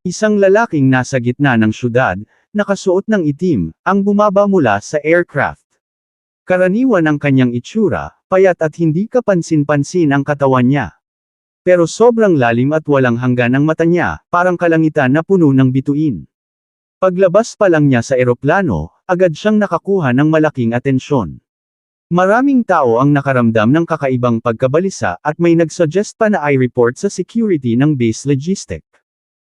Isang lalaking nasa gitna ng syudad, nakasuot ng itim, ang bumaba mula sa aircraft. Karaniwan ang kanyang itsura, payat at hindi kapansin-pansin ang katawan niya. Pero sobrang lalim at walang hanggan ang mata niya, parang kalangitan na puno ng bituin. Paglabas pa lang niya sa eroplano, agad siyang nakakuha ng malaking atensyon. Maraming tao ang nakaramdam ng kakaibang pagkabalisa at may nagsuggest pa na i-report sa security ng base logistic.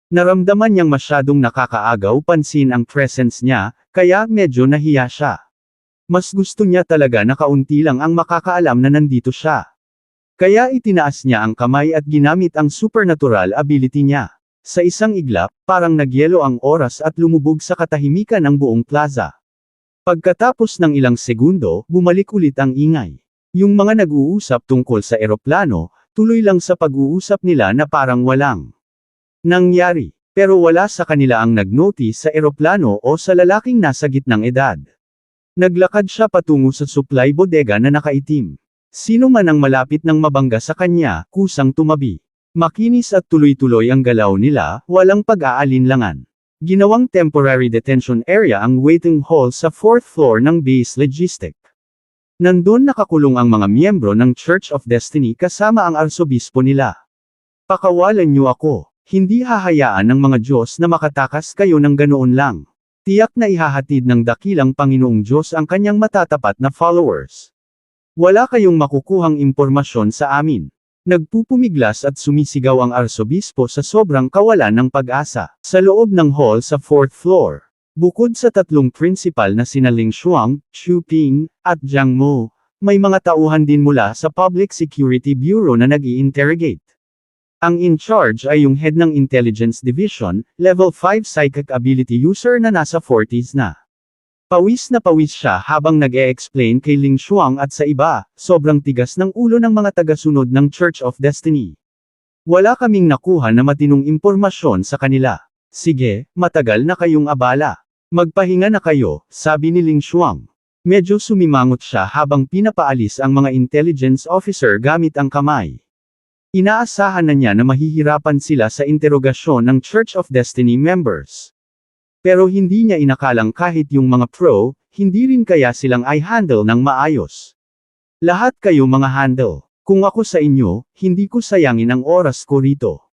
Naramdaman niyang masyadong nakakaagaw pansin ang presence niya, kaya medyo nahiya siya. Mas gusto niya talaga na kaunti lang ang makakaalam na nandito siya. Kaya itinaas niya ang kamay at ginamit ang supernatural ability niya. Sa isang iglap, parang nagyelo ang oras at lumubog sa katahimikan ang buong plaza. Pagkatapos ng ilang segundo, bumalik ulit ang ingay. Yung mga nag-uusap tungkol sa eroplano, tuloy lang sa pag-uusap nila na parang walang nangyari. Pero wala sa kanila ang nag-notice sa eroplano o sa lalaking nasa gitnang edad. Naglakad siya patungo sa supply bodega na nakaitim. Sino man ang malapit ng mabangga sa kanya, kusang tumabi. Makinis at tuloy-tuloy ang galaw nila, walang pag-aalinlangan. Ginawang temporary detention area ang waiting hall sa 4th floor ng base logistic. Nandun nakakulong ang mga miyembro ng Church of Destiny kasama ang arsobispo nila. Pakawalan niyo ako. Hindi hahayaan ng mga Diyos na makatakas kayo ng ganoon lang. Tiyak na ihahatid ng dakilang Panginoong Diyos ang kanyang matatapat na followers. Wala kayong makukuhang impormasyon sa amin. Nagpupumiglas at sumisigaw ang arsobispo sa sobrang kawalan ng pag-asa. Sa loob ng hall sa 4th floor. Bukod sa tatlong principal na sina Ling Shuang, Xu Ping, at Jiang Mo, may mga tauhan din mula sa Public Security Bureau na nag-i-interrogate. Ang in-charge ay yung head ng Intelligence Division, Level 5 Psychic Ability User na nasa 40s na. Pawis na pawis siya habang nag-e-explain kay Ling Shuang at sa iba, sobrang tigas ng ulo ng mga tagasunod ng Church of Destiny. Wala kaming nakuha na matinong impormasyon sa kanila. Sige, matagal na kayong abala. Magpahinga na kayo, sabi ni Ling Shuang. Medyo sumimangot siya habang pinapaalis ang mga intelligence officer gamit ang kamay. Inaasahan na niya na mahihirapan sila sa interogasyon ng Church of Destiny members. Pero hindi niya inakalang kahit yung mga pro, hindi rin kaya silang i-handle ng maayos. Lahat kayo mga handle. Kung ako sa inyo, hindi ko sayangin ang oras ko rito.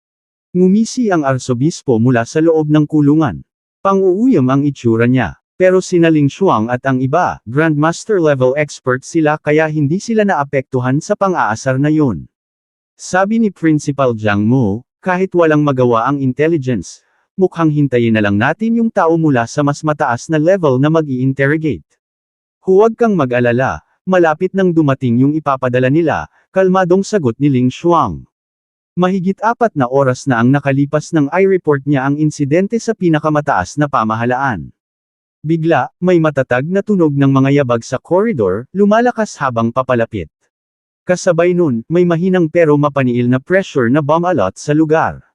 Ngumisi ang arsobispo mula sa loob ng kulungan. Pang-uuyam ang itsura niya. Pero sina Ling Shuang at ang iba, Grandmaster level expert sila kaya hindi sila naapektuhan sa pang-aasar na yun. Sabi ni Principal Jiang Mo, kahit walang magawa ang intelligence, mukhang hintayin na lang natin yung tao mula sa mas mataas na level na mag-i-interrogate. Huwag kang mag-alala, malapit nang dumating yung ipapadala nila, kalmadong sagot ni Ling Shuang. Mahigit 4 na oras na ang nakalipas nang i-report niya ang insidente sa pinakamataas na pamahalaan. Bigla, may matatag na tunog ng mga yabag sa koridor, lumalakas habang papalapit. Kasabay nun, may mahinang pero mapaniil na pressure na bomb alert sa lugar.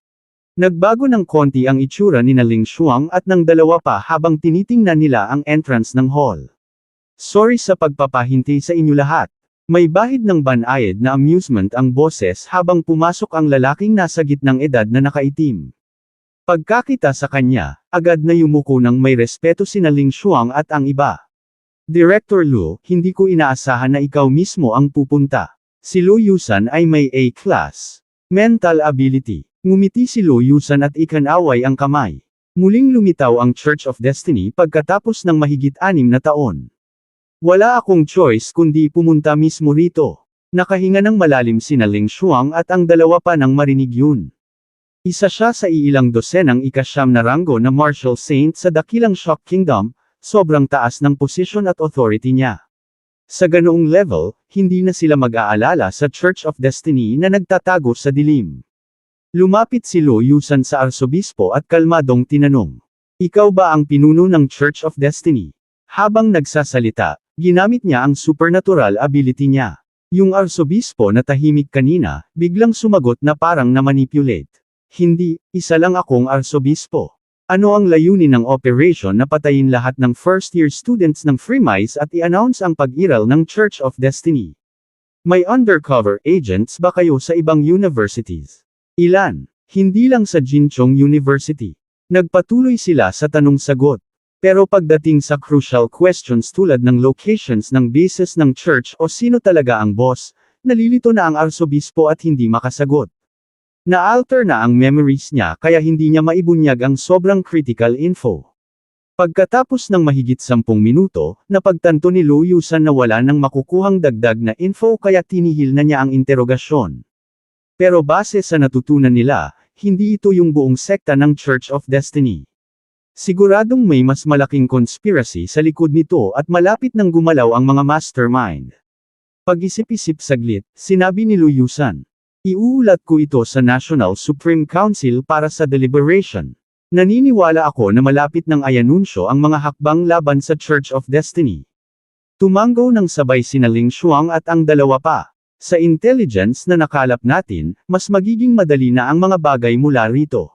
Nagbago ng konti ang itsura ni Ling Shuang at ng dalawa pa habang tinitingnan nila ang entrance ng hall. Sorry sa pagpapahinti sa inyo lahat. May bahid ng banayad na amusement ang boses habang pumasok ang lalaking nasa gitnang edad na nakaitim. Pagkakita sa kanya, agad na yumuko ng may respeto sina Ling Shuang at ang iba. Director Lu, hindi ko inaasahan na ikaw mismo ang pupunta. Si Lu Yusan ay may A-class mental ability. Ngumiti si Lu Yusan at ikanaway ang kamay. Muling lumitaw ang Church of Destiny pagkatapos ng mahigit 6 na taon. Wala akong choice kundi pumunta mismo rito. Nakahinga ng malalim sina Ling Shuang at ang dalawa pa nang marinig yun. Isa siya sa iilang dosenang ika-9 na ranggo na Martial Saint sa dakilang Shock Kingdom, sobrang taas ng posisyon at authority niya. Sa ganoong level, hindi na sila mag-aalala sa Church of Destiny na nagtatago sa dilim. Lumapit si Lu Yusan sa arsobispo at kalmadong tinanong. Ikaw ba ang pinuno ng Church of Destiny? Habang nagsasalita, ginamit niya ang supernatural ability niya. Yung arsobispo na tahimik kanina, biglang sumagot na parang na-manipulate. Hindi, isa lang akong arsobispo. Ano ang layunin ng operation na patayin lahat ng first-year students ng Freemise at i-announce ang pag-iral ng Church of Destiny? May undercover agents ba kayo sa ibang universities? Ilan? Hindi lang sa Jinchong University. Nagpatuloy sila sa tanong-sagot. Pero pagdating sa crucial questions tulad ng locations ng bases ng church o sino talaga ang boss, nalilito na ang arsobispo at hindi makasagot. Na-alter na ang memories niya kaya hindi niya maibunyag ang sobrang critical info. Pagkatapos ng mahigit 10 minuto, napagtanto ni Luyusan na wala nang makukuhang dagdag na info kaya tinihil na niya ang interogasyon. Pero base sa natutunan nila, hindi ito yung buong sekta ng Church of Destiny. Siguradong may mas malaking conspiracy sa likod nito at malapit nang gumalaw ang mga mastermind. Pag-isip-isip saglit, sinabi ni Luyusan. Iuulat ko ito sa National Supreme Council para sa deliberation. Naniniwala ako na malapit ng ayanunsyo ang mga hakbang laban sa Church of Destiny. Tumanggo ng sabay sina Ling Shuang at ang dalawa pa. Sa intelligence na nakalap natin, mas magiging madali na ang mga bagay mula rito.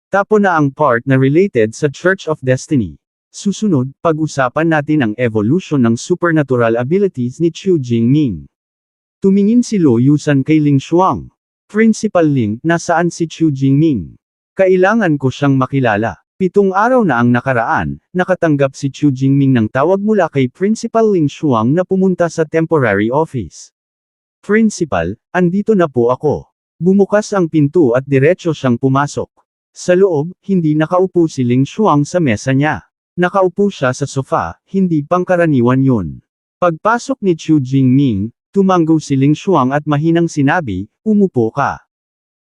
Tapo na ang part na related sa Church of Destiny. Susunod, pag-usapan natin ang evolution ng supernatural abilities ni Chu Jingming. Tumingin si Luyusan kay Ling Shuang. Principal Ling, nasaan si Chu Jingming? Kailangan ko siyang makilala. 7 araw na ang nakaraan, nakatanggap si Chu Jingming ng tawag mula kay Principal Ling Shuang na pumunta sa temporary office. Principal, andito na po ako. Bumukas ang pinto at diretso siyang pumasok. Sa loob, hindi nakaupo si Ling Shuang sa mesa niya. Nakaupo siya sa sofa, hindi pangkaraniwan yun. Pagpasok ni Chu Jingming, tumanggo si Ling Shuang at mahinang sinabi, umupo ka.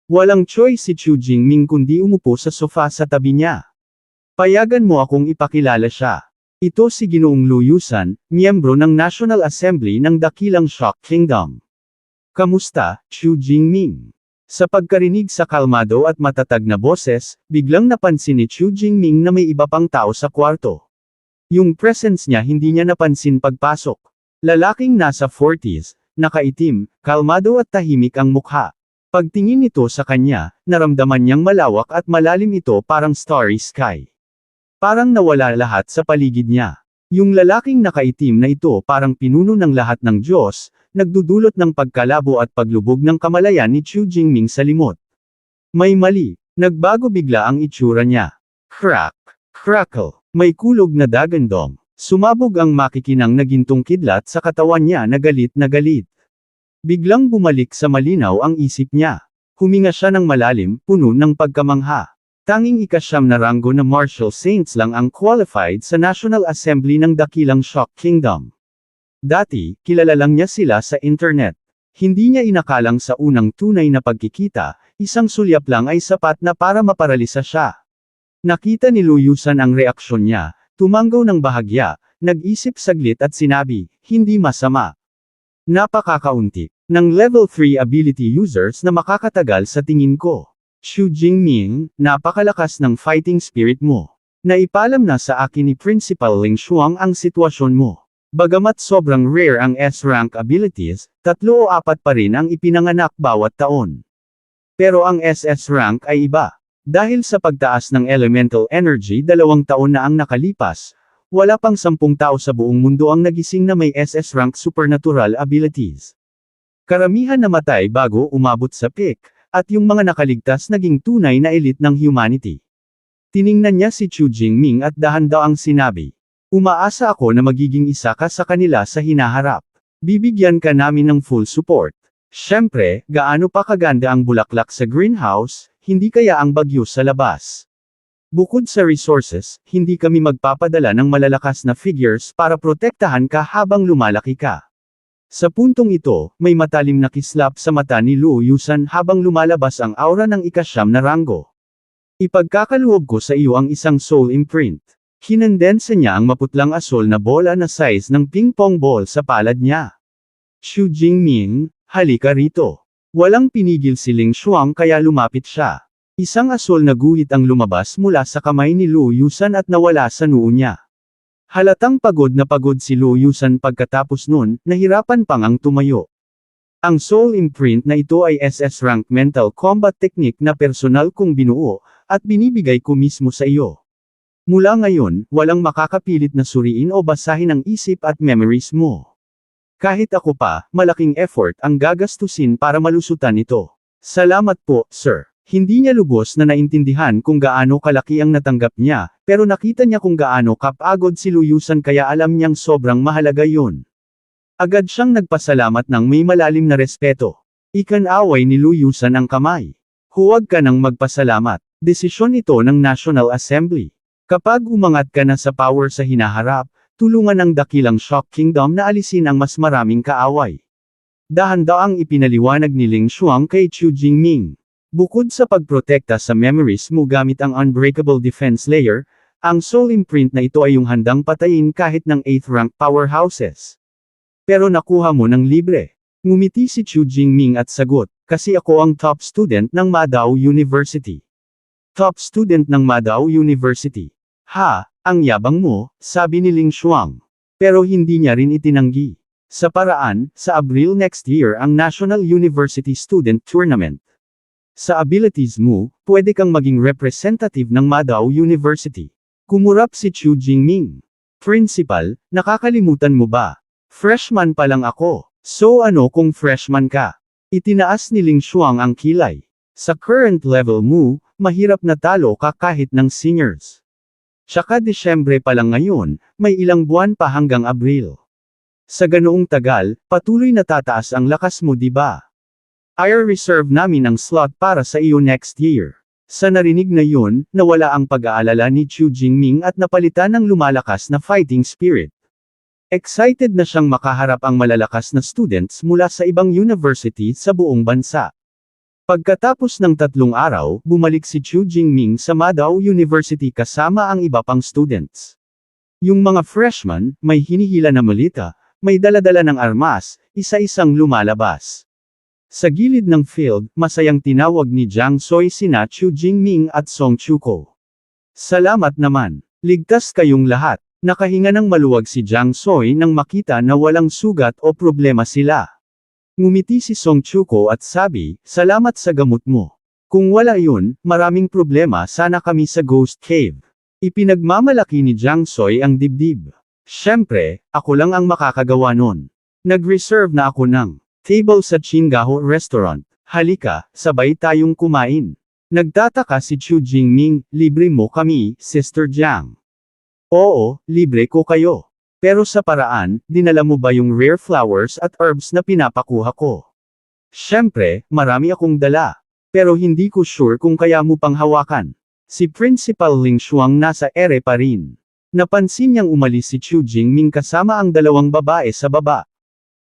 Walang choice si Chu Jingming kundi umupo sa sofa sa tabi niya. Payagan mo akong ipakilala siya. Ito si Ginoong Luyusan, miyembro ng National Assembly ng Dakilang Shock Kingdom. Kamusta, Chu Jingming? Sa pagkarinig sa kalmado at matatag na boses, biglang napansin ni Chu Jingming na may iba pang tao sa kwarto. Yung presence niya hindi niya napansin pagpasok. Lalaking nasa 40s, nakaitim, kalmado at tahimik ang mukha. Pagtingin nito sa kanya, naramdaman niyang malawak at malalim ito parang starry sky. Parang nawala lahat sa paligid niya. Yung lalaking nakaitim na ito parang pinuno ng lahat ng Diyos, nagdudulot ng pagkalabo at paglubog ng kamalayan ni Chu Jingming sa limot. May mali, nagbago bigla ang itsura niya. Crack, crackle, may kulog na dagandong. Sumabog ang makikinang na gintong kidlat sa katawan niya na galit na galit. Biglang bumalik sa malinaw ang isip niya. Huminga siya ng malalim, puno ng pagkamangha. Tanging ika-9 na ranggo na Martial Saints lang ang qualified sa National Assembly ng Dakilang Shock Kingdom. Dati, kilala lang niya sila sa internet. Hindi niya inakalang sa unang tunay na pagkikita, isang sulyap lang ay sapat na para maparalisa siya. Nakita ni Luyusan ang reaksyon niya, tumanggaw ng bahagya, nag-isip saglit at sinabi, hindi masama. Napakakaunti ng level 3 ability users na makakatagal sa tingin ko. Chu Jingming, napakalakas ng fighting spirit mo. Naipalam na sa akin ni Principal Ling Shuang ang sitwasyon mo. Bagamat sobrang rare ang S-rank abilities, 3 o 4 pa rin ang ipinanganak bawat taon. Pero ang SS rank ay iba. Dahil sa pagtaas ng elemental energy 2 taon na ang nakalipas, wala pang 10 tao sa buong mundo ang nagising na may SS rank supernatural abilities. Karamihan namatay bago umabot sa peak, at yung mga nakaligtas naging tunay na elite ng humanity. Tiningnan niya si Chu Jingming at dahan-dahang sinabi, umaasa ako na magiging isa ka sa kanila sa hinaharap. Bibigyan ka namin ng full support. Siyempre, gaano pa kaganda ang bulaklak sa greenhouse, hindi kaya ang bagyo sa labas. Bukod sa resources, hindi kami magpapadala ng malalakas na figures para protektahan ka habang lumalaki ka. Sa puntong ito, may matalim na kislap sa mata ni Luyusan habang lumalabas ang aura ng ika-9 na ranggo. Ipagkakaluwag ko sa iyo ang isang soul imprint. Kinondensa niya ang maputlang asol na bola na size ng ping-pong ball sa palad niya. Chu Jingming, halika rito. Walang pinigil si Ling Shuang kaya lumapit siya. Isang asol na guhit ang lumabas mula sa kamay ni Luyusan at nawala sa noo niya. Halatang pagod na pagod si Luyusan pagkatapos nun, nahirapan pang ang tumayo. Ang soul imprint na ito ay SS rank mental combat technique na personal kong binuo, at binibigay ko mismo sa iyo. Mula ngayon, walang makakapilit na suriin o basahin ang isip at memories mo. Kahit ako pa, malaking effort ang gagastusin para malusutan ito. Salamat po, sir. Hindi niya lubos na naintindihan kung gaano kalaki ang natanggap niya, pero nakita niya kung gaano kapagod si Luyusan kaya alam niyang sobrang mahalaga yun. Agad siyang nagpasalamat ng may malalim na respeto. Ikanaway ni Luyusan ang kamay. Huwag ka nang magpasalamat. Desisyon ito ng National Assembly. Kapag umangat ka na sa power sa hinaharap, tulungan ang dakilang Shock Kingdom na alisin ang mas maraming kaaway. Dahan-daang ipinaliwanag ni Ling Xuang kay Chu Jingming. Bukod sa pagprotekta sa memories mo gamit ang Unbreakable Defense Layer, ang soul imprint na ito ay yung handang patayin kahit ng 8th rank powerhouses. Pero nakuha mo ng libre. Ngumiti si Chu Jingming at sagot, kasi ako ang top student ng Madao University. Top student ng Madao University. Ha, ang yabang mo, sabi ni Ling Xuang. Pero hindi niya rin itinanggi. Sa paraan, sa Abril next year ang National University Student Tournament. Sa abilities mo, pwede kang maging representative ng Madao University. Kumurap si Chu Jingming. Principal, nakakalimutan mo ba? Freshman pa lang ako. So ano kung freshman ka? Itinaas ni Ling Xuang ang kilay. Sa current level mo, mahirap na talo ka kahit ng seniors. Tsaka Disyembre pa lang ngayon, may ilang buwan pa hanggang Abril. Sa ganoong tagal, patuloy na tataas ang lakas mo diba? I-reserve namin ang slot para sa iyo next year. Sa narinig na yun, nawala ang pag-aalala ni Chu Jingming at napalitan ng lumalakas na fighting spirit. Excited na siyang makaharap ang malalakas na students mula sa ibang university sa buong bansa. Pagkatapos ng 3 araw, bumalik si Chu Jingming sa Madao University kasama ang iba pang students. Yung mga freshmen, may hinihila na malita, may daladala ng armas, isa-isang lumalabas. Sa gilid ng field, masayang tinawag ni Jiang Soy sina Chu Jingming at Song Chuko. Salamat naman. Ligtas kayong lahat. Nakahinga ng maluwag si Jiang Soy nang makita na walang sugat o problema sila. Ngumiti si Song Chuko at sabi, salamat sa gamot mo. Kung wala yun, maraming problema sana kami sa Ghost Cave. Ipinagmamalaki ni Jiang Soy ang dibdib. Siyempre, ako lang ang makakagawa nun. Nag-reserve na ako ng table sa Chingaho Restaurant. Halika, sabay tayong kumain. Nagtataka si Chu Jingming, libre mo kami, Sister Jiang. Oo, libre ko kayo. Pero sa paraan, dinala mo ba yung rare flowers at herbs na pinapakuha ko? Siyempre, marami akong dala. Pero hindi ko sure kung kaya mo pang hawakan. Si Principal Ling Xuang nasa ere pa rin. Napansin niyang umalis si Chu Jingming kasama ang 2 babae sa baba.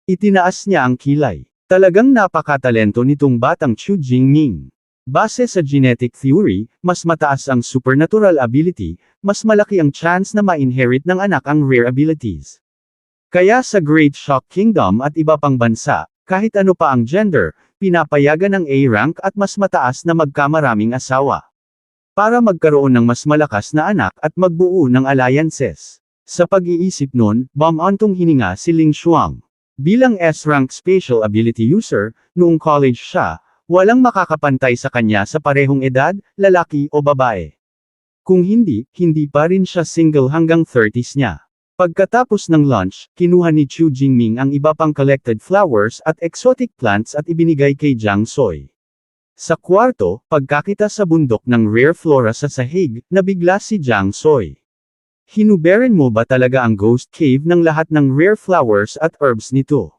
Itinaas niya ang kilay. Talagang napakatalento nitong batang Chu Jingming. Base sa genetic theory, mas mataas ang supernatural ability, mas malaki ang chance na ma-inherit ng anak ang rare abilities. Kaya sa Great Shock Kingdom at iba pang bansa, kahit ano pa ang gender, pinapayagan ng A-rank at mas mataas na magkamaraming asawa. Para magkaroon ng mas malakas na anak at magbuo ng alliances. Sa pag-iisip nun, bumantong hininga si Ling Xuang. Bilang S-rank special ability user, noong college siya, walang makakapantay sa kanya sa parehong edad, lalaki o babae. Kung hindi, hindi pa rin siya single hanggang 30s niya. Pagkatapos ng lunch, kinuha ni Chu Jingming ang iba pang collected flowers at exotic plants at ibinigay kay Jiang Soy. Sa kwarto, pagkakita sa bundok ng rare flora sa sahig, nabigla si Jiang Soy. Hinuberin mo ba talaga ang Ghost Cave ng lahat ng rare flowers at herbs nito?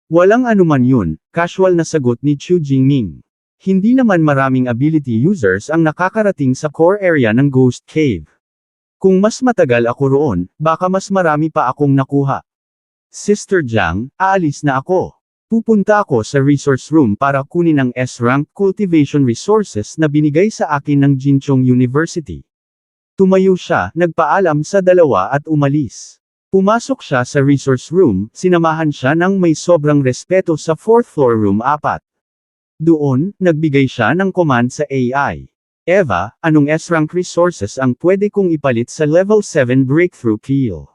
Walang anuman yun, casual na sagot ni Chu Jingming. Hindi naman maraming ability users ang nakakarating sa core area ng Ghost Cave. Kung mas matagal ako roon, baka mas marami pa akong nakuha. Sister Jiang, aalis na ako. Pupunta ako sa resource room para kunin ang S-rank cultivation resources na binigay sa akin ng Jinchong University. Tumayo siya, nagpaalam sa 2 at umalis. Pumasok siya sa resource room, sinamahan siya ng may sobrang respeto sa 4th floor room 4. Doon, nagbigay siya ng command sa AI. Eva, anong S-rank resources ang pwede kong ipalit sa level 7 breakthrough kill?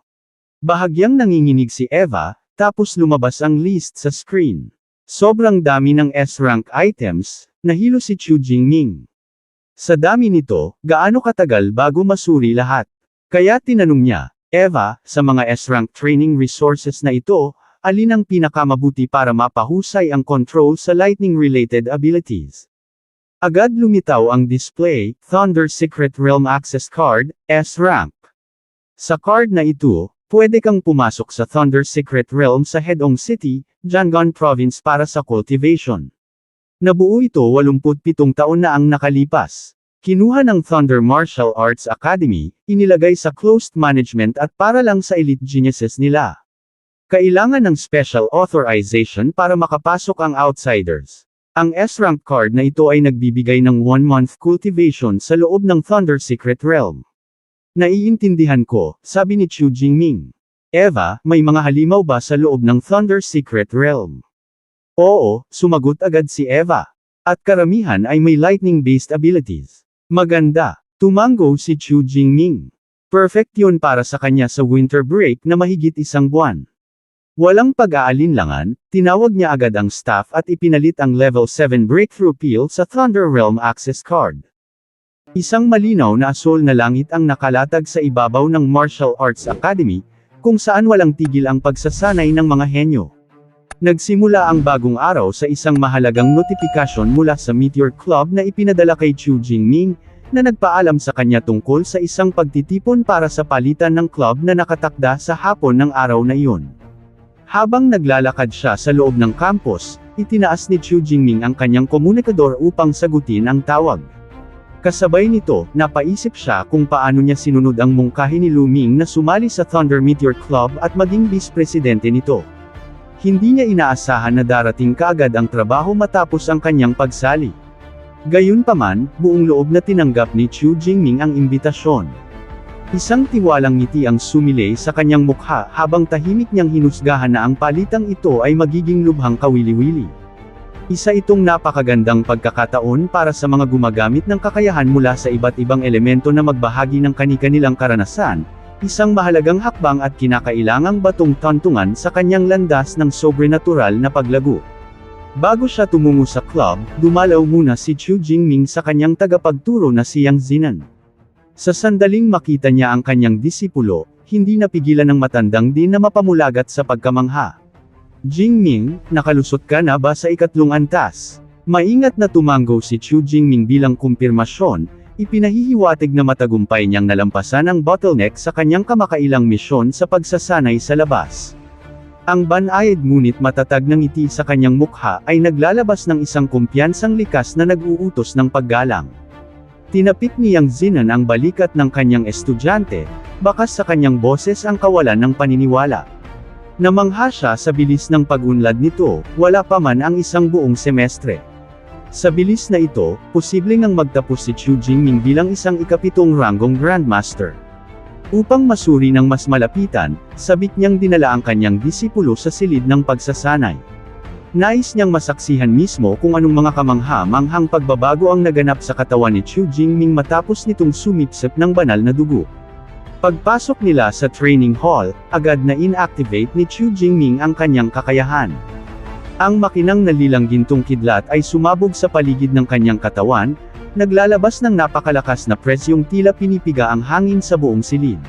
Bahagyang nanginginig si Eva, tapos lumabas ang list sa screen. Sobrang dami ng S-rank items, nahilo si Chu Jingming. Sa dami nito, gaano katagal bago masuri lahat? Kaya tinanong niya, Eva, sa mga S-rank training resources na ito, alin ang pinakamabuti para mapahusay ang control sa lightning-related abilities? Agad lumitaw ang display, Thunder Secret Realm Access Card, S-Rank. Sa card na ito, pwede kang pumasok sa Thunder Secret Realm sa Hedong City, Yangon Province para sa cultivation. Nabuo ito 87 taon na ang nakalipas. Kinuha ng Thunder Martial Arts Academy, inilagay sa closed management at para lang sa elite geniuses nila. Kailangan ng special authorization para makapasok ang outsiders. Ang S-Rank card na ito ay nagbibigay ng 1-month cultivation sa loob ng Thunder Secret Realm. Naiintindihan ko, sabi ni Chu Jingming. Eva, may mga halimaw ba sa loob ng Thunder Secret Realm? Oo, sumagot agad si Eva. At karamihan ay may lightning-based abilities. Maganda. Tumango si Chu Jingming. Perfect yun para sa kanya sa winter break na mahigit 1 buwan. Walang pag-aalinlangan, tinawag niya agad ang staff at ipinalit ang Level 7 Breakthrough Peel sa Thunder Realm Access Card. Isang malinaw na asol na langit ang nakalatag sa ibabaw ng Martial Arts Academy, kung saan walang tigil ang pagsasanay ng mga henyo. Nagsimula ang bagong araw sa isang mahalagang notifikasyon mula sa Meteor Club na ipinadala kay Chu Jingming, na nagpaalam sa kanya tungkol sa isang pagtitipon para sa palitan ng club na nakatakda sa hapon ng araw na iyon. Habang naglalakad siya sa loob ng campus, itinaas ni Chu Jingming ang kanyang komunikador upang sagutin ang tawag. Kasabay nito, napaisip siya kung paano niya sinunod ang mungkahi ni Lu Ming na sumali sa Thunder Meteor Club at maging vice-presidente nito. Hindi niya inaasahan na darating kaagad ang trabaho matapos ang kanyang pagsali. Gayunpaman, buong loob na tinanggap ni Chu Jingming ang imbitasyon. Isang tiwalang ngiti ang sumilay sa kanyang mukha habang tahimik niyang hinusgahan na ang palitang ito ay magiging lubhang kawili-wili. Isa itong napakagandang pagkakataon para sa mga gumagamit ng kakayahan mula sa iba't ibang elemento na magbahagi ng kani-kanilang karanasan, isang mahalagang hakbang at kinakailangang batong tantungan sa kanyang landas ng sobrenatural na paglago. Bago siya tumungo sa club, dumalaw muna si Chu Jingming sa kanyang tagapagturo na si Yang Zinan. Sa sandaling makita niya ang kanyang disipulo, hindi napigilan ng matandang din na mapamulagat sa pagkamangha. Jingming, nakalusot ka na ba sa 3 antas? Maingat na tumango si Chu Jingming bilang kumpirmasyon, ipinahihiwatig na matagumpay niyang nalampasan ang bottleneck sa kanyang kamakailang misyon sa pagsasanay sa labas. Ang banayad ngunit matatag na ngiti sa kanyang mukha ay naglalabas ng isang kumpiyansang likas na nag-uutos ng paggalang. Tinapik ni Yang Zinan ang balikat ng kanyang estudyante, bakas sa kanyang boses ang kawalan ng paniniwala. Namangha siya sa bilis ng pag-unlad nito, wala pa man ang 1 buong semestre. Sa bilis na ito, posibleng ang magtapos si Chu Jingming bilang isang ika-7 ranggong Grandmaster. Upang masuri ng mas malapitan, sabik niyang dinala ang kanyang disipulo sa silid ng pagsasanay. Nais niyang masaksihan mismo kung anong mga kamangha-manghang pagbabago ang naganap sa katawan ni Chu Jingming matapos nitong sumipsip ng banal na dugo. Pagpasok nila sa training hall, agad na inactivate ni Chu Jingming ang kanyang kakayahan. Ang makinang nalilang gintong kidlat ay sumabog sa paligid ng kanyang katawan, naglalabas ng napakalakas na presyong tila pinipiga ang hangin sa buong silid.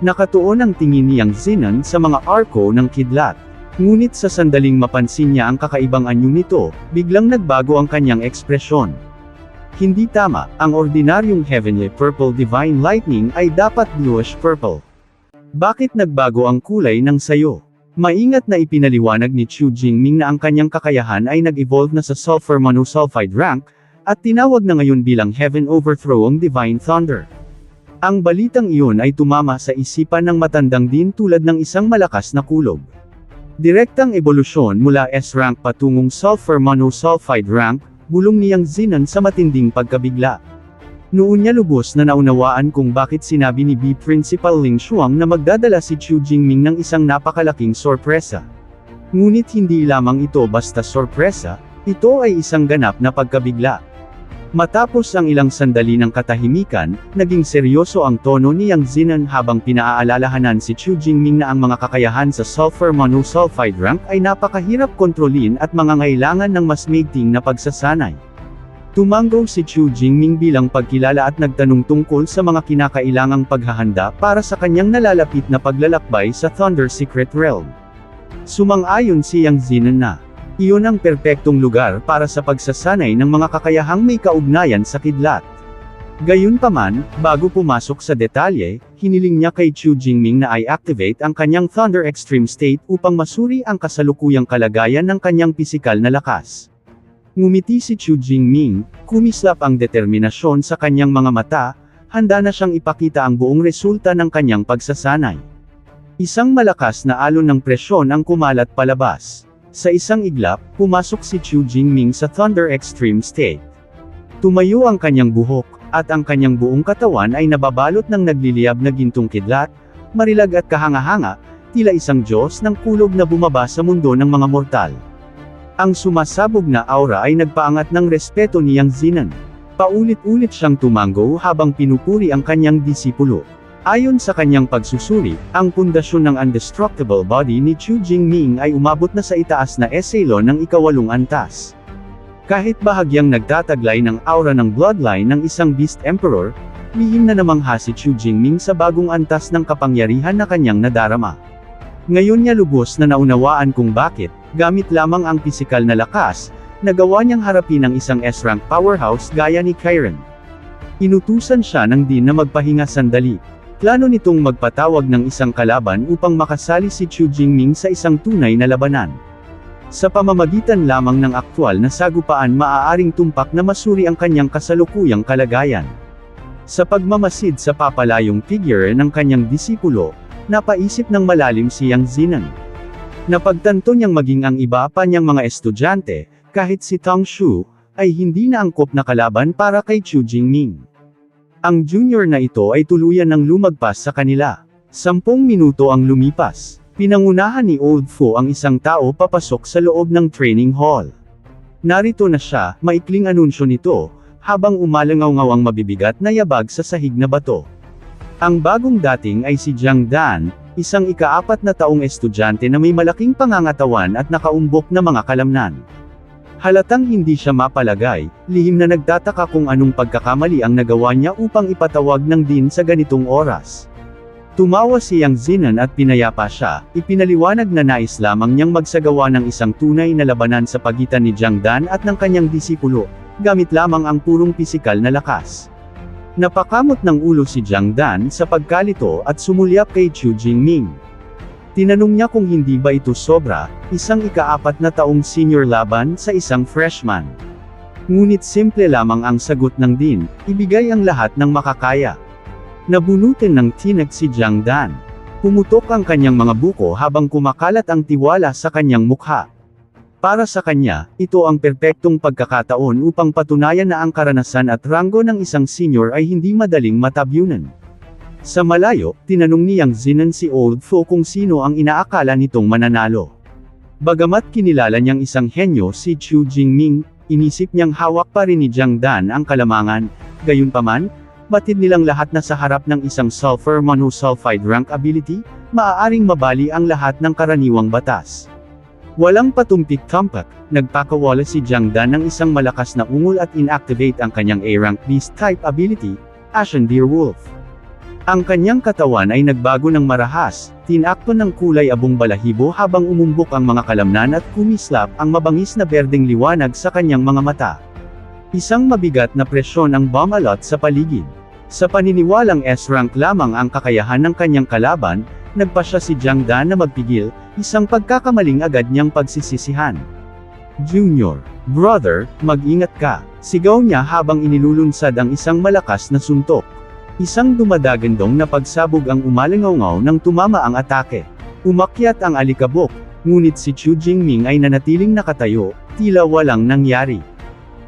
Nakatuon ang tingin ni Yang Zinan sa mga arko ng kidlat. Ngunit sa sandaling mapansin niya ang kakaibang anyo nito, biglang nagbago ang kanyang ekspresyon. Hindi tama, ang ordinaryong Heavenly Purple Divine Lightning ay dapat bluish purple. Bakit nagbago ang kulay ng sayo? Maingat na ipinaliwanag ni Chu Jingming na ang kanyang kakayahan ay nag-evolve na sa Sulfur Monosulfide rank, at tinawag na ngayon bilang Heaven Overthrowing Divine Thunder. Ang balitang iyon ay tumama sa isipan ng matandang din tulad ng isang malakas na kulog. Direktang ebolusyon mula S-rank patungong Sulfur Monosulfide rank, bulong ni Yang Zinan sa matinding pagkabigla. Noon niya lubos na naunawaan kung bakit sinabi ni B Principal Ling Shuang na magdadala si Chu Jingming ng isang napakalaking sorpresa. Ngunit hindi lamang ito basta sorpresa, ito ay isang ganap na pagkabigla. Matapos ang ilang sandali ng katahimikan, naging seryoso ang tono ni Yang Zinan habang pinaaalalahanan si Chu Jingming na ang mga kakayahan sa Sulfur Monosulfide rank ay napakahirap kontrolin at mangangailangan ng mas maigting na pagsasanay. Tumango si Chu Jingming bilang pagkilala at nagtanong tungkol sa mga kinakailangang paghahanda para sa kanyang nalalapit na paglalakbay sa Thunder Secret Realm. Sumang-ayon si Yang Zinan na, Iyon ang perpektong lugar para sa pagsasanay ng mga kakayahang may kaugnayan sa kidlat. Gayunpaman, bago pumasok sa detalye, hiniling niya kay Chu Jingming na i-activate ang kanyang Thunder Extreme State upang masuri ang kasalukuyang kalagayan ng kanyang pisikal na lakas. Ngumiti si Chu Jingming, kumislap ang determinasyon sa kanyang mga mata, handa na siyang ipakita ang buong resulta ng kanyang pagsasanay. Isang malakas na alon ng presyon ang kumalat palabas. Sa isang iglap, pumasok si Chu Jingming sa Thunder Extreme State. Tumayo ang kanyang buhok, at ang kanyang buong katawan ay nababalot ng nagliliyab na gintong kidlat, marilag at kahanga-hanga, tila isang Diyos ng kulog na bumaba sa mundo ng mga mortal. Ang sumasabog na aura ay nagpaangat ng respeto ni Yang Zinan. Paulit-ulit siyang tumango habang pinupuri ang kanyang disipulo. Ayon sa kanyang pagsusuri, ang pundasyon ng undestructible body ni Chu Jingming ay umabot na sa itaas na eselon ng ika-8 antas. Kahit bahagyang nagtataglay ng aura ng bloodline ng isang Beast Emperor, lihim na namangha si Chu Jingming sa bagong antas ng kapangyarihan na kanyang nadarama. Ngayon niya lubos na naunawaan kung bakit, gamit lamang ang pisikal na lakas, nagawa niyang harapin ang isang S-rank powerhouse gaya ni Chiron. Inutusan siya ng Din na magpahinga sandali. Plano nitong magpatawag ng isang kalaban upang makasali si Chu Jingming sa isang tunay na labanan. Sa pamamagitan lamang ng aktwal na sagupaan maaaring tumpak na masuri ang kanyang kasalukuyang kalagayan. Sa pagmamasid sa papalayong figure ng kanyang disipulo, napaisip ng malalim si Yang Zinan. Napagtanto niyang maging ang iba pa niyang mga estudyante, kahit si Tang Shu, ay hindi na angkop na kalaban para kay Chu Jingming. Ang junior na ito ay tuluyan ng lumagpas sa kanila. 10 minuto ang lumipas. Pinangunahan ni Old Fu ang isang tao papasok sa loob ng training hall. Narito na siya, maikling anunsyo nito, habang umalangaw-ngaw ang mabibigat na yabag sa sahig na bato. Ang bagong dating ay si Jiang Dan, isang ika-4 na taong estudyante na may malaking pangangatawan at nakaumbok na mga kalamnan. Halatang hindi siya mapalagay, lihim na nagtataka kung anong pagkakamali ang nagawa niya upang ipatawag ng Din sa ganitong oras. Tumawa si Yang Zinan at pinayapa siya, ipinaliwanag na nais lamang niyang magsagawa ng isang tunay na labanan sa pagitan ni Jiang Dan at ng kanyang disipulo, gamit lamang ang purong pisikal na lakas. Napakamot ng ulo si Jiang Dan sa pagkalito at sumulyap kay Chu Jingming. Tinanong niya kung hindi ba ito sobra, isang ika-4 na taong senior laban sa isang freshman. Ngunit simple lamang ang sagot ng Din, ibigay ang lahat ng makakaya. Nabunutin ng tinik si Jiang Dan. Pumutok ang kanyang mga buko habang kumakalat ang tiwala sa kanyang mukha. Para sa kanya, ito ang perpektong pagkakataon upang patunayan na ang karanasan at ranggo ng isang senior ay hindi madaling matabyunan. Sa malayo, tinanong ni Yang Zinan si Old Fu kung sino ang inaakala nitong mananalo. Bagamat kinilala niyang isang henyo si Chu Jingming, inisip niyang hawak pa rin ni Jiang Dan ang kalamangan, gayunpaman, batid nilang lahat na sa harap ng isang sulfur monosulfide rank ability, maaaring mabali ang lahat ng karaniwang batas. Walang patumpik-tumpak, nagpakawala si Jiang Dan ng isang malakas na ungol at inactivate ang kanyang A-rank Beast-type ability, Ashen Deer Wolf. Ang kanyang katawan ay nagbago ng marahas, tinakto ng kulay abong balahibo habang umumbok ang mga kalamnan at kumislap ang mabangis na berdeng liwanag sa kanyang mga mata. Isang mabigat na presyon ang bumalot sa paligid. Sa paniniwalang S-rank lamang ang kakayahan ng kanyang kalaban, nagpasya si Jiang Dan na magpigil, isang pagkakamaling agad niyang pagsisisihan. Junior, brother, mag-ingat ka, sigaw niya habang inilulunsad ang isang malakas na suntok. Isang dumadagandong na pagsabog ang umalingaw nang tumama ang atake. Umakyat ang alikabok, ngunit si Chu Jingming ay nanatiling nakatayo, tila walang nangyari.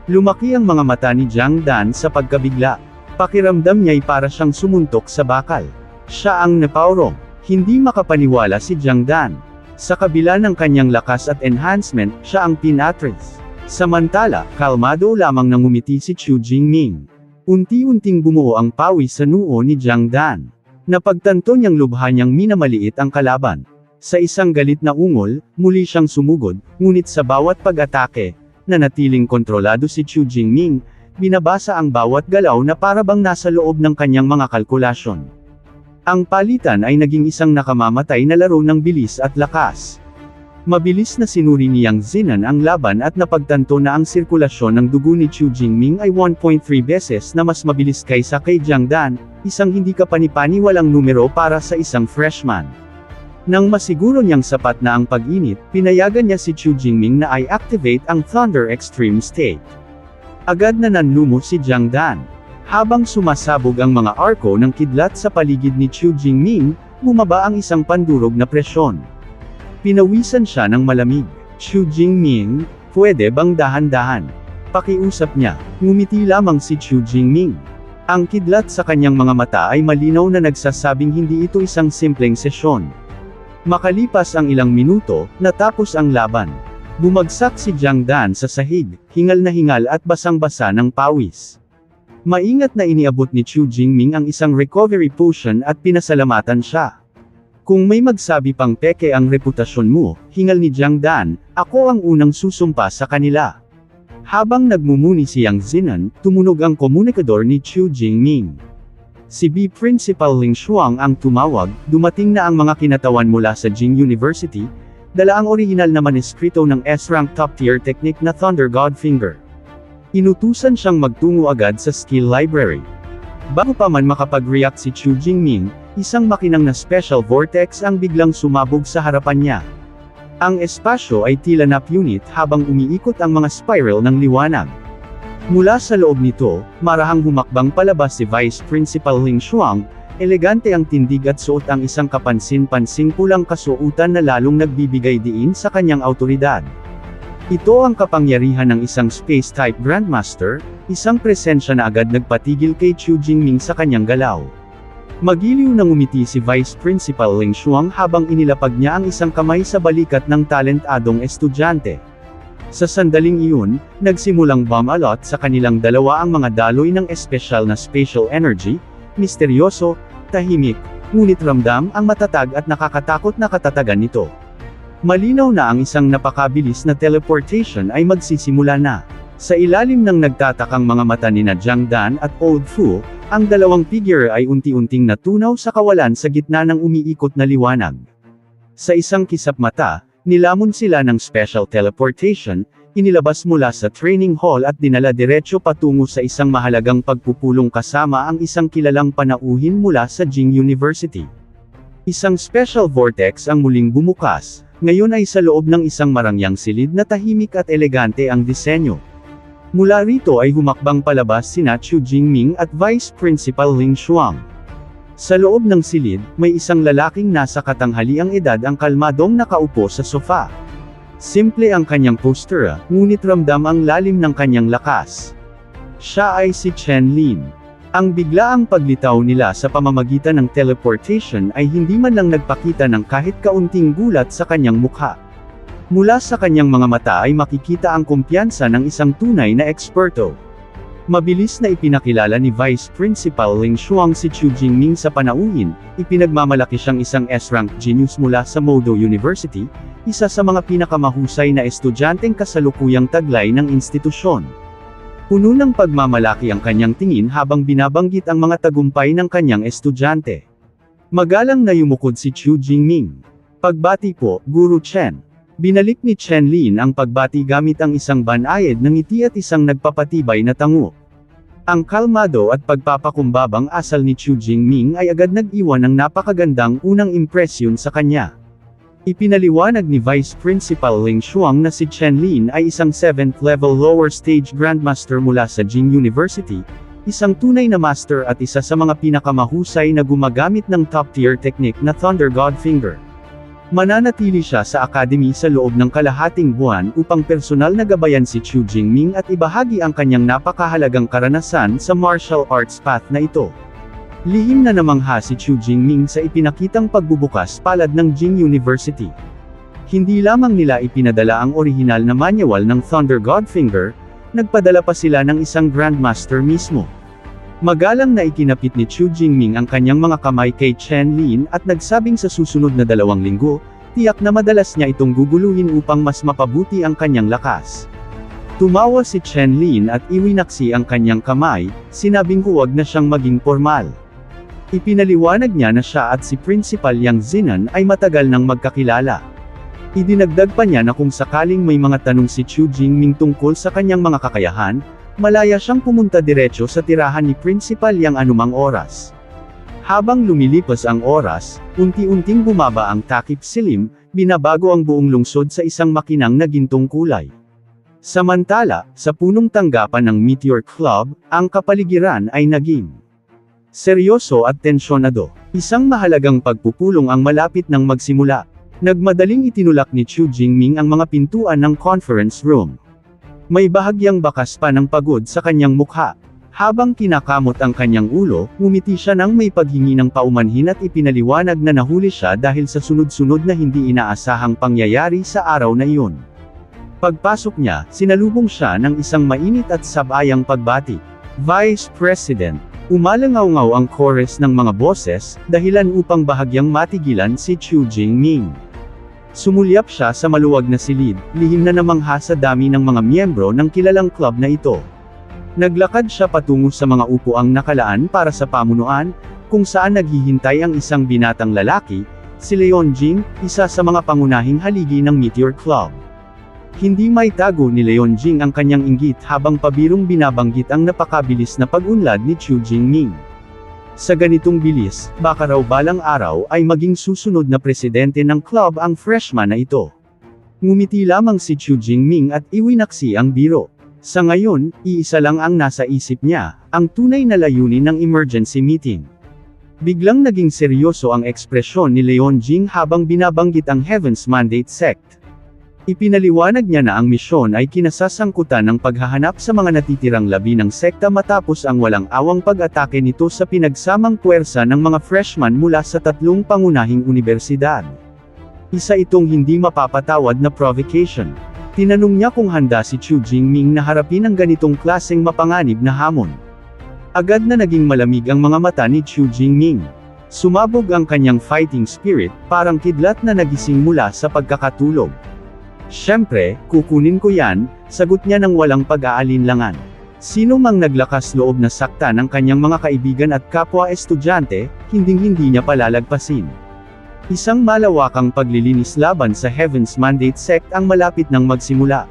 Lumaki ang mga mata ni Jiang Dan sa pagkabigla. Pakiramdam niya'y para siyang sumuntok sa bakal. Siya ang napaurong. Hindi makapaniwala si Jiang Dan. Sa kabila ng kanyang lakas at enhancement, siya ang pinatris. Samantala, kalmado lamang nang ngumiti si Chu Jingming. Unti-unting bumuo ang pawis sa noo ni Jiang Dan. Napagtanto niyang lubha niyang minamaliit ang kalaban. Sa isang galit na ungol, muli siyang sumugod, ngunit sa bawat pag-atake, nanatiling kontrolado si Chu Jingming, binabasa ang bawat galaw na parabang nasa loob ng kanyang mga kalkulasyon. Ang palitan ay naging isang nakamamatay na laro ng bilis at lakas. Mabilis na sinuri ni Yang Zinan ang laban at napagtanto na ang sirkulasyon ng dugo ni Chu Jingming ay 1.3 beses na mas mabilis kaysa kay Jiang Dan, isang hindi kapani-paniwalang numero para sa isang freshman. Nang masiguro niyang sapat na ang pag-init, pinayagan niya si Chu Jingming na i-activate ang Thunder Extreme State. Agad na nanlumo si Jiang Dan. Habang sumasabog ang mga arko ng kidlat sa paligid ni Chu Jingming, bumaba ang isang pandurog na presyon. Pinawisan siya ng malamig. Chu Jingming, pwede bang dahan-dahan? Pakiusap niya. Ngumiti lamang si Chu Jingming. Ang kidlat sa kanyang mga mata ay malinaw na nagsasabing hindi ito isang simpleng sesyon. Makalipas ang ilang minuto, natapos ang laban. Bumagsak si Jiang Dan sa sahig, hingal na hingal at basang-basa ng pawis. Maingat na iniabot ni Chu Jingming ang isang recovery potion at pinasalamatan siya. Kung may magsabi pang peke ang reputasyon mo, hingal ni Jiang Dan, ako ang unang susumpa sa kanila. Habang nagmumuni si Yang Zinan, tumunog ang komunikador ni Chu Jingming. Si B. Principal Ling Shuang ang tumawag, dumating na ang mga kinatawan mula sa Jing University, dala ang orihinal na maneskrito ng S-rank top-tier technique na Thunder God Finger. Inutusan siyang magtungo agad sa skill library. Bago pa man makapag-react si Chu Jingming, isang makinang na special vortex ang biglang sumabog sa harapan niya. Ang espasyo ay tila napunit habang umiikot ang mga spiral ng liwanag. Mula sa loob nito, marahang humakbang palabas si Vice Principal Ling Shuang, elegante ang tindig at suot ang isang kapansin-pansing pulang kasuotan na lalong nagbibigay diin sa kanyang awtoridad. Ito ang kapangyarihan ng isang space-type Grandmaster, isang presensya na agad nagpatigil kay Chu Jingming sa kanyang galaw. Magiliw na ngumiti si Vice Principal Ling Shuang habang inilapag niya ang isang kamay sa balikat ng talentadong estudyante. Sa sandaling iyon, nagsimulang bumalot sa kanilang dalawa ang mga daloy ng espesyal na spatial energy, misteryoso, tahimik, ngunit ramdam ang matatag at nakakatakot na katatagan nito. Malinaw na ang isang napakabilis na teleportation ay magsisimula na. Sa ilalim ng nagtatakang mga mata ni Jiang Dan at Old Fu, ang dalawang figure ay unti-unting natunaw sa kawalan sa gitna ng umiikot na liwanag. Sa isang kisap mata, nilamon sila ng special teleportation, inilabas mula sa training hall at dinala diretso patungo sa isang mahalagang pagpupulong kasama ang isang kilalang panauhin mula sa Jing University. Isang special vortex ang muling bumukas, ngayon ay sa loob ng isang marangyang silid na tahimik at elegante ang disenyo. Mula rito ay humakbang palabas sina Chu Jingming at Vice Principal Ling Shuang. Sa loob ng silid, may isang lalaking nasa katanghaliang edad ang kalmadong nakaupo sa sofa. Simple ang kanyang postura, ngunit ramdam ang lalim ng kanyang lakas. Siya ay si Chen Lin. Ang biglaang paglitaw nila sa pamamagitan ng teleportation ay hindi man lang nagpakita ng kahit kaunting gulat sa kanyang mukha. Mula sa kanyang mga mata ay makikita ang kumpiyansa ng isang tunay na eksperto. Mabilis na ipinakilala ni Vice Principal Ling Shuang si Chu Jingming sa panauhin, ipinagmamalaki siyang isang S-rank genius mula sa Modo University, isa sa mga pinakamahusay na estudyanteng kasalukuyang taglay ng institusyon. Puno ng pagmamalaki ang kanyang tingin habang binabanggit ang mga tagumpay ng kanyang estudyante. Magalang na yumukod si Chu Jingming. Pagbati po, Guru Chen. Binalik ni Chen Lin ang pagbati gamit ang isang banayad ng ngiti at isang nagpapatibay na tango. Ang kalmado at pagpapakumbabang asal ni Chu Jingming ay agad nag-iwan ng napakagandang unang impresyon sa kanya. Ipinaliwanag ni Vice Principal Ling Shuang na si Chen Lin ay isang 7th level lower stage Grandmaster mula sa Jing University, isang tunay na master at isa sa mga pinakamahusay na gumagamit ng top-tier technique na Thunder God Finger. Mananatili siya sa academy sa loob ng kalahating buwan upang personal na gabayan si Chu Jingming at ibahagi ang kanyang napakahalagang karanasan sa martial arts path na ito. Lihim na namangha si Chu Jingming sa ipinakitang pagbubukas palad ng Jing University. Hindi lamang nila ipinadala ang orihinal na manual ng Thunder God Finger, nagpadala pa sila ng isang Grandmaster mismo. Magalang na ikinapit ni Chu Jingming ang kanyang mga kamay kay Chen Lin at nagsabing sa susunod na 2 linggo, tiyak na madalas niya itong guguluhin upang mas mapabuti ang kanyang lakas. Tumawa si Chen Lin at iwinaksi ang kanyang kamay, sinabing huwag na siyang maging formal. Ipinaliwanag niya na siya at si Principal Yang Zinan ay matagal nang magkakilala. Idinagdag pa niya na kung sakaling may mga tanong si Chu Jingming tungkol sa kanyang mga kakayahan, malaya siyang pumunta diretso sa tirahan ni Principal Yang anumang oras. Habang lumilipas ang oras, unti-unting bumaba ang takip silim, binabago ang buong lungsod sa isang makinang na gintong kulay. Samantala, sa punong tanggapan ng Meteor Club, ang kapaligiran ay naging seryoso at tensyonado. Isang mahalagang pagpupulong ang malapit ng magsimula. Nagmadaling itinulak ni Chu Jingming ang mga pintuan ng conference room. May bahagyang bakas pa ng pagod sa kanyang mukha. Habang kinakamot ang kanyang ulo, ngumiti siya nang may paghingi ng paumanhin at ipinaliwanag na nahuli siya dahil sa sunod-sunod na hindi inaasahang pangyayari sa araw na iyon. Pagpasok niya, sinalubong siya ng isang mainit at sabayang pagbati. Vice President. Umalangaw-ngaw ang chorus ng mga boses, dahilan upang bahagyang matigilan si Chu Jingming. Sumulyap siya sa maluwag na silid, lihim na namangha sa dami ng mga miyembro ng kilalang club na ito. Naglakad siya patungo sa mga upuang nakalaan para sa pamunuan, kung saan naghihintay ang isang binatang lalaki, si Leon Jing, isa sa mga pangunahing haligi ng Meteor Club. Hindi maitago ni Leon Jing ang kanyang inggit habang pabirong binabanggit ang napakabilis na pag-unlad ni Chu Jingming. Sa ganitong bilis, baka raw balang araw ay maging susunod na presidente ng club ang freshman na ito. Ngumiti lamang si Chu Jingming at iwinaksi ang biro. Sa ngayon, iisa lang ang nasa isip niya, ang tunay na layunin ng emergency meeting. Biglang naging seryoso ang ekspresyon ni Leon Jing habang binabanggit ang Heaven's Mandate Sect. Ipinaliwanag niya na ang misyon ay kinasasangkutan ng paghahanap sa mga natitirang labi ng sekta matapos ang walang awang pag-atake nito sa pinagsamang puwersa ng mga freshman mula sa 3 pangunahing unibersidad. Isa itong hindi mapapatawad na provocation. Tinanong niya kung handa si Chu Jingming na harapin ang ganitong klaseng mapanganib na hamon. Agad na naging malamig ang mga mata ni Chu Jingming. Sumabog ang kanyang fighting spirit, parang kidlat na nagising mula sa pagkakatulog. Siyempre, kukunin ko yan, sagot niya ng walang pag-aalinlangan. Sino mang naglakas loob na sakta ng kanyang mga kaibigan at kapwa estudyante, hinding-hindi niya palalagpasin. Isang malawakang paglilinis laban sa Heaven's Mandate Sect ang malapit ng magsimula.